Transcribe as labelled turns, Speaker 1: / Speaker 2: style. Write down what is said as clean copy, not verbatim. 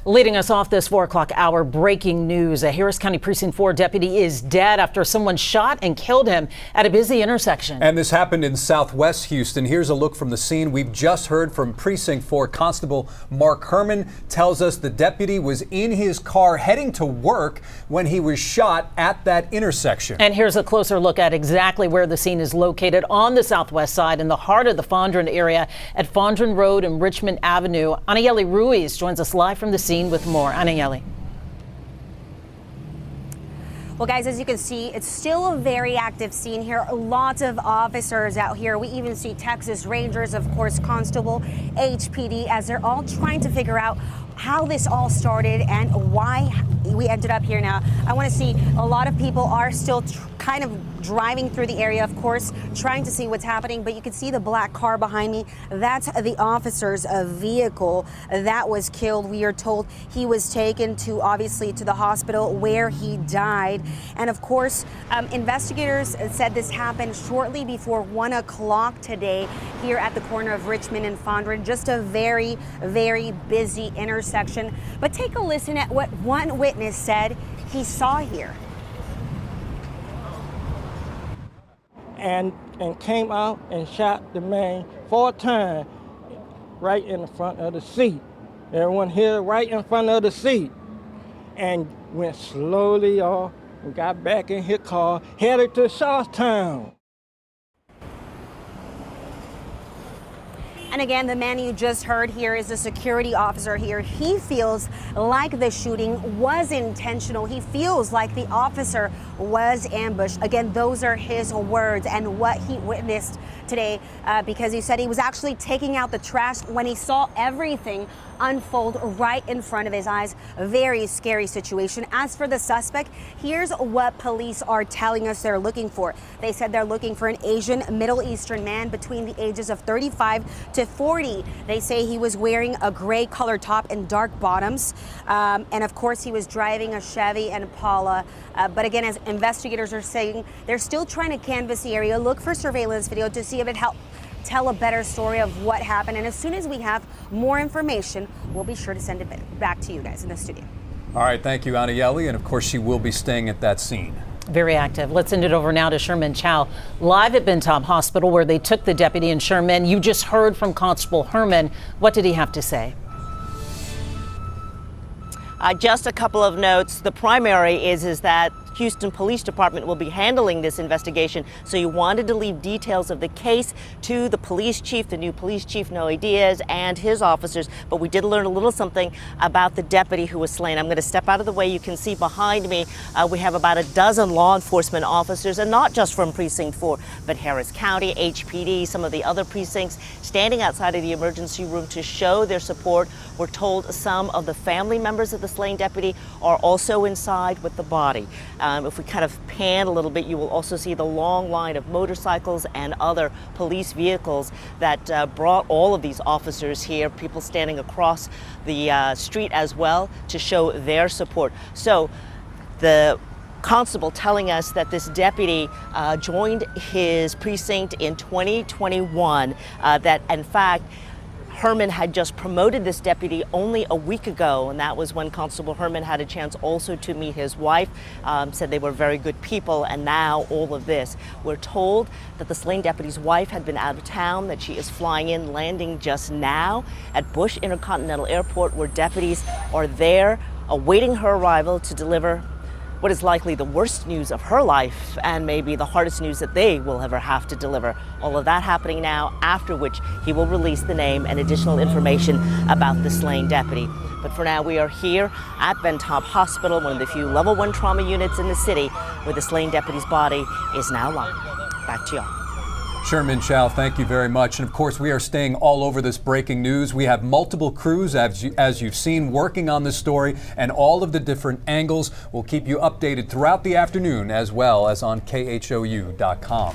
Speaker 1: Leading us off this 4 o'clock hour, breaking news. A Harris County Precinct 4 deputy is dead after someone shot and killed him at a busy intersection.
Speaker 2: And this happened in Southwest Houston. Here's a look from the scene. We've just heard from Precinct 4 Constable Mark Herman. Tells us the deputy was in his car heading to work when he was shot at that intersection. And
Speaker 1: here's a closer look at exactly where the scene is located on the southwest side in the heart of the Fondren area at Fondren Road and Richmond Avenue. Anayeli Ruiz joins us live from the scene with more. Anayeli.
Speaker 3: Well, guys, as you can see, it's still a very active scene here. Lots of officers out here. We even see Texas Rangers, of course, Constable, HPD, as they're all trying to figure out how this all started and why we ended up here now. I want to see a lot of people are still kind of driving through the area, of course, trying to see what's happening. But you can see the black car behind me. That's the officer's vehicle that was killed. We are told he was taken to, obviously, to the hospital where he died. And of course, investigators said this happened shortly before 1 o'clock today here at the corner of Richmond and Fondren. Just a very, very busy intersection. But take a listen at what one witness said he saw here.
Speaker 4: And came out and shot the man 4 times right in the front of the seat. Everyone here right in front of the seat, and went slowly off and got back in his car, headed to Shawtown.
Speaker 3: And again, the man you just heard here is a security officer here. He feels like the shooting was intentional. He feels like the officer was ambushed. Again, those are his words and what he witnessed today, because he said he was actually taking out the trash when he saw everything unfold right in front of his eyes. A very scary situation. As for the suspect, here's what police are telling us they're looking for. They said they're looking for an Asian Middle Eastern man between the ages of 35 to 40. They say he was wearing a gray color top and dark bottoms. And of course, he was driving a Chevy and Impala. But again, as investigators are saying, they're still trying to canvass the area, look for surveillance video to see if it helped tell a better story of what happened. And as soon as we have more information, we'll be sure to send it back to you guys in the studio.
Speaker 2: All right, thank you, Anayeli. And of course, she will be staying at that scene.
Speaker 1: Very active. Let's send it over now to Sherman Chow, live at Ben Taub Hospital, where they took the deputy. And Sherman, you just heard from Constable Herman. What did he have to say?
Speaker 5: Just a couple of notes. The primary is that Houston Police Department will be handling this investigation. So you wanted to leave details of the case to the police chief, the new police chief, Noe Diaz, and his officers. But we did learn a little something about the deputy who was slain. I'm going to step out of the way. You can see behind me, we have about a dozen law enforcement officers, and not just from Precinct 4, but Harris County, HPD, some of the other precincts, standing outside of the emergency room to show their support. We're told some of the family members of the slain deputy are also inside with the body. If we kind of pan a little bit, you will also see the long line of motorcycles and other police vehicles that brought all of these officers here, people standing across the street as well to show their support. So the constable telling us that this deputy joined his precinct in 2021, that in fact, Herman had just promoted this deputy only a week ago, and that was when Constable Herman had a chance also to meet his wife, said they were very good people, and now all of this. We're told that the slain deputy's wife had been out of town, that she is flying in, landing just now at Bush Intercontinental Airport, where deputies are there awaiting her arrival to deliver what is likely the worst news of her life and maybe the hardest news that they will ever have to deliver. All of that happening now, after which he will release the name and additional information about the slain deputy. But for now, we are here at Ben Taub Hospital, one of the few level 1 trauma units in the city, where the slain deputy's body is now lying. Back to y'all.
Speaker 2: Sherman Chow, thank you very much. And of course, we are staying all over this breaking news. We have multiple crews, as you've seen, working on this story, and all of the different angles. We'll keep you updated throughout the afternoon, as well as on KHOU.com.